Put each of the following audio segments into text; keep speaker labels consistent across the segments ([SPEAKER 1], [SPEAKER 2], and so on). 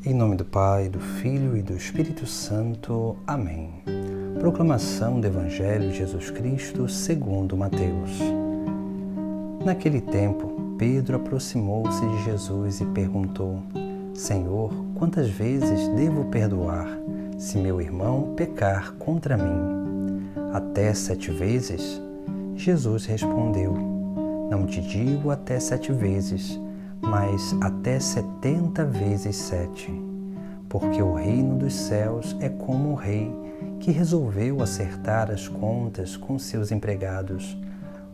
[SPEAKER 1] Em nome do Pai, do Filho e do Espírito Santo. Amém. Proclamação do Evangelho de Jesus Cristo segundo Mateus. Naquele tempo, Pedro aproximou-se de Jesus e perguntou: Senhor, quantas vezes devo perdoar, se meu irmão pecar contra mim? Até 7 vezes? Jesus respondeu: Não te digo até 7 vezes, mas até 70 vezes 7. Porque o reino dos céus é como o rei que resolveu acertar as contas com seus empregados.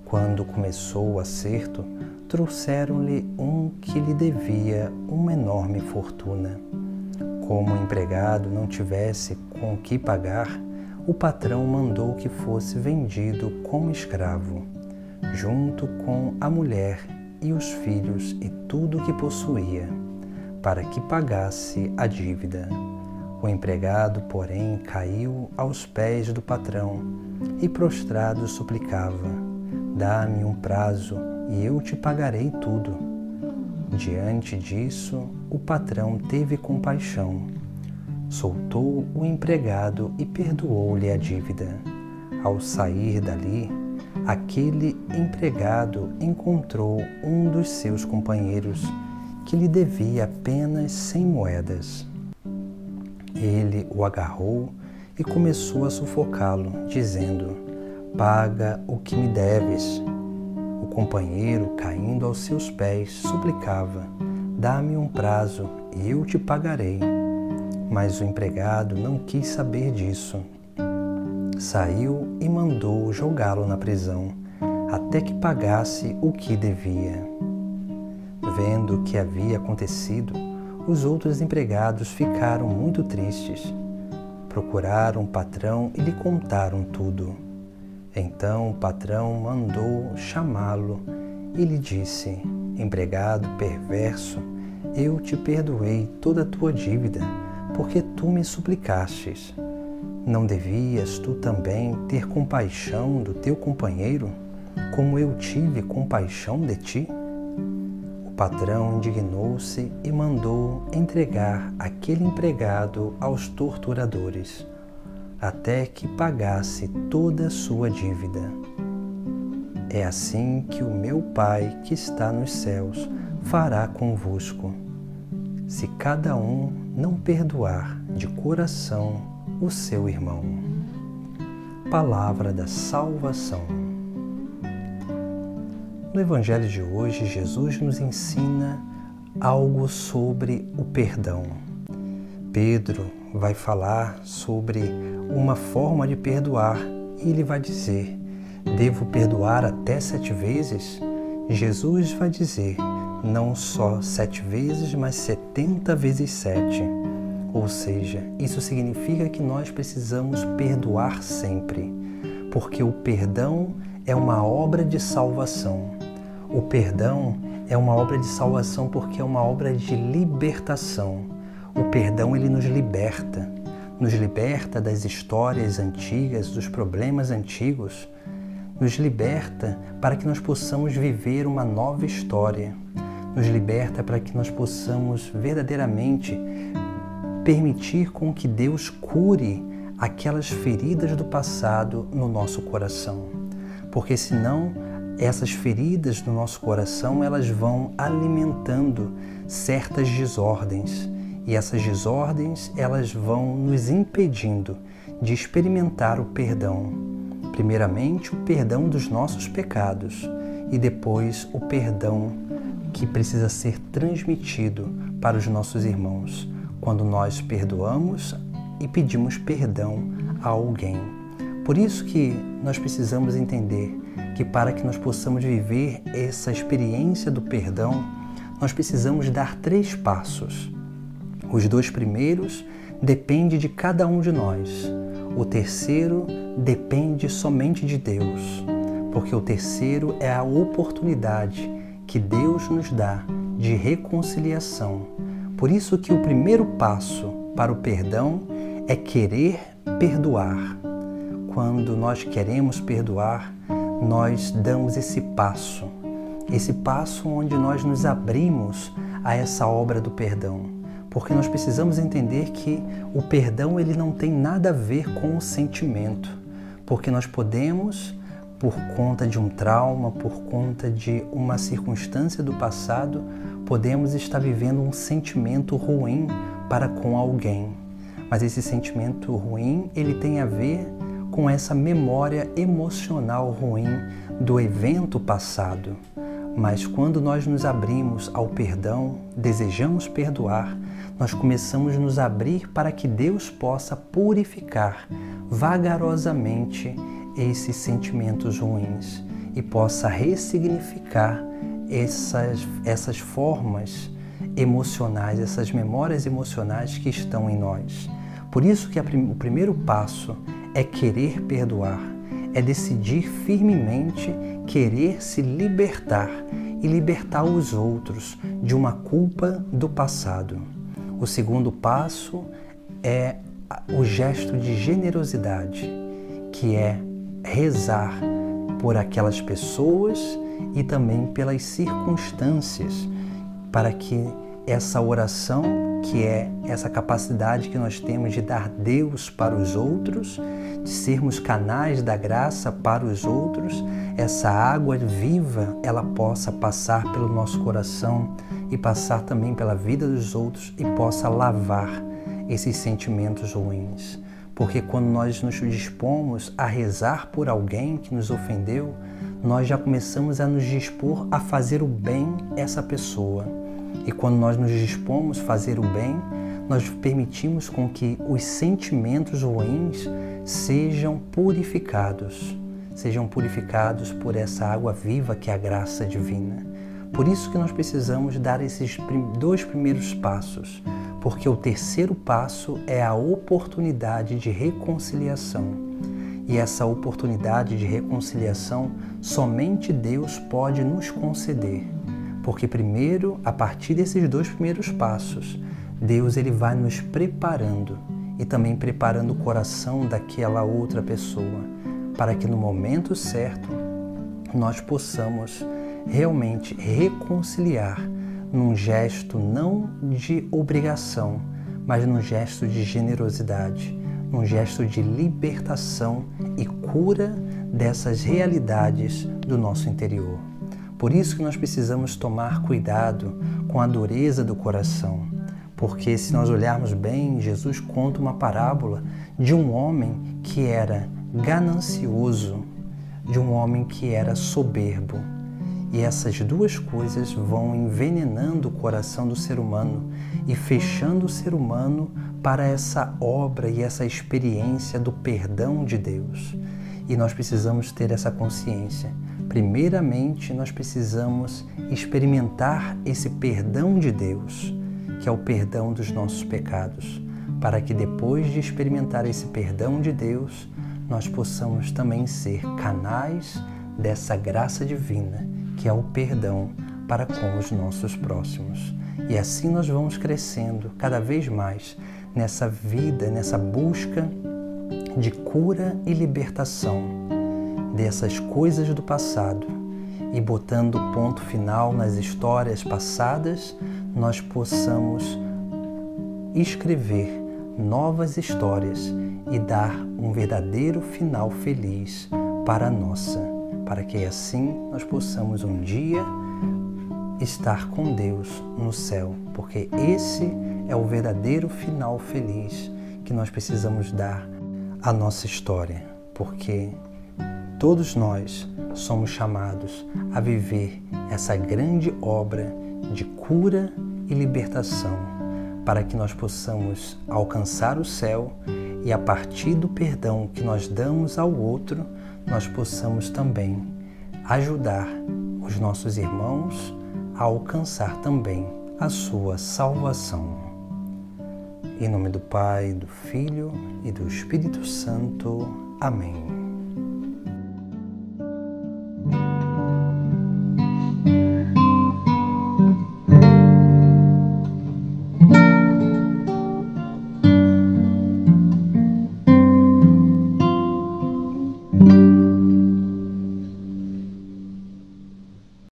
[SPEAKER 1] Quando começou o acerto, trouxeram-lhe um que lhe devia uma enorme fortuna. Como o empregado não tivesse com o que pagar, o patrão mandou que fosse vendido como escravo, junto com a mulher e os filhos e tudo o que possuía, para que pagasse a dívida. O empregado, porém, caiu aos pés do patrão e, prostrado, suplicava: Dá-me um prazo e eu te pagarei tudo. Diante disso, o patrão teve compaixão, soltou o empregado e perdoou-lhe a dívida. Ao sair dali, aquele empregado encontrou um dos seus companheiros que lhe devia apenas 100 moedas. Ele o agarrou e começou a sufocá-lo, dizendo: Paga o que me deves. O companheiro, caindo aos seus pés, suplicava: Dá-me um prazo e eu te pagarei. Mas o empregado não quis saber disso. Saiu e mandou jogá-lo na prisão, até que pagasse o que devia. Vendo o que havia acontecido, os outros empregados ficaram muito tristes. Procuraram o patrão e lhe contaram tudo. Então o patrão mandou chamá-lo e lhe disse: Empregado perverso, eu te perdoei toda a tua dívida, porque tu me suplicastes. Não devias tu também ter compaixão do teu companheiro, como eu tive compaixão de ti? O patrão indignou-se e mandou entregar aquele empregado aos torturadores, até que pagasse toda a sua dívida. É assim que o meu Pai que está nos céus fará convosco, se cada um não perdoar de coração o seu irmão. Palavra da salvação. No Evangelho de hoje, Jesus nos ensina algo sobre o perdão. Pedro vai falar sobre uma forma de perdoar e ele vai dizer: devo perdoar até 7 vezes? Jesus vai dizer: não só 7 vezes, mas 70 vezes 7. Ou seja, isso significa que nós precisamos perdoar sempre, porque o perdão é uma obra de salvação. O perdão é uma obra de salvação porque é uma obra de libertação. O perdão, ele nos liberta das histórias antigas, dos problemas antigos, nos liberta para que nós possamos viver uma nova história, nos liberta para que nós possamos verdadeiramente permitir com que Deus cure aquelas feridas do passado no nosso coração. Porque senão essas feridas no nosso coração, elas vão alimentando certas desordens. E essas desordens, elas vão nos impedindo de experimentar o perdão. Primeiramente, o perdão dos nossos pecados e depois o perdão que precisa ser transmitido para os nossos irmãos, quando nós perdoamos e pedimos perdão a alguém. Por isso que nós precisamos entender que para que nós possamos viver essa experiência do perdão, nós precisamos dar 3 passos. Os 2 primeiros dependem de cada um de nós. O terceiro depende somente de Deus, porque o terceiro é a oportunidade que Deus nos dá de reconciliação. Por isso que o primeiro passo para o perdão é querer perdoar. Quando nós queremos perdoar, nós damos esse passo onde nós nos abrimos a essa obra do perdão. porque nós precisamos entender que o perdão ele não tem nada a ver com o sentimento, porque nós podemos, por conta de um trauma, por conta de uma circunstância do passado, podemos estar vivendo um sentimento ruim para com alguém. Mas esse sentimento ruim, ele tem a ver com essa memória emocional ruim do evento passado. Mas quando nós nos abrimos ao perdão, desejamos perdoar, nós começamos a nos abrir para que Deus possa purificar vagarosamente esses sentimentos ruins e possa ressignificar essas formas emocionais, essas memórias emocionais que estão em nós. Por isso que o primeiro passo é querer perdoar, é decidir firmemente querer se libertar e libertar os outros de uma culpa do passado. O segundo passo é o gesto de generosidade, que é rezar por aquelas pessoas e também pelas circunstâncias, para que essa oração, que é essa capacidade que nós temos de dar Deus para os outros, de sermos canais da graça para os outros, essa água viva, ela possa passar pelo nosso coração e passar também pela vida dos outros e possa lavar esses sentimentos ruins. Porque quando nós nos dispomos a rezar por alguém que nos ofendeu, nós já começamos a nos dispor a fazer o bem a essa pessoa. E quando nós nos dispomos a fazer o bem, nós permitimos com que os sentimentos ruins sejam purificados por essa água viva que é a graça divina. Por isso que nós precisamos dar esses dois primeiros passos, porque o terceiro passo é a oportunidade de reconciliação. E essa oportunidade de reconciliação somente Deus pode nos conceder. Porque primeiro, a partir desses dois primeiros passos, Deus ele vai nos preparando e também preparando o coração daquela outra pessoa, para que no momento certo nós possamos realmente reconciliar num gesto não de obrigação, mas num gesto de generosidade, num gesto de libertação e cura dessas realidades do nosso interior. Por isso que nós precisamos tomar cuidado com a dureza do coração, porque se nós olharmos bem, Jesus conta uma parábola de um homem que era ganancioso, de um homem que era soberbo. E essas duas coisas vão envenenando o coração do ser humano e fechando o ser humano para essa obra e essa experiência do perdão de Deus. E nós precisamos ter essa consciência. Primeiramente, nós precisamos experimentar esse perdão de Deus, que é o perdão dos nossos pecados, para que depois de experimentar esse perdão de Deus, nós possamos também ser canais dessa graça divina, que é o perdão para com os nossos próximos. E assim nós vamos crescendo cada vez mais nessa vida, nessa busca de cura e libertação dessas coisas do passado, e botando ponto final nas histórias passadas, nós possamos escrever novas histórias e dar um verdadeiro final feliz para a nossa, para que assim nós possamos um dia estar com Deus no céu, porque esse é o verdadeiro final feliz que nós precisamos dar à nossa história, porque todos nós somos chamados a viver essa grande obra de cura e libertação, para que nós possamos alcançar o céu e, a partir do perdão que nós damos ao outro, nós possamos também ajudar os nossos irmãos a alcançar também a sua salvação. Em nome do Pai, do Filho e do Espírito Santo. Amém.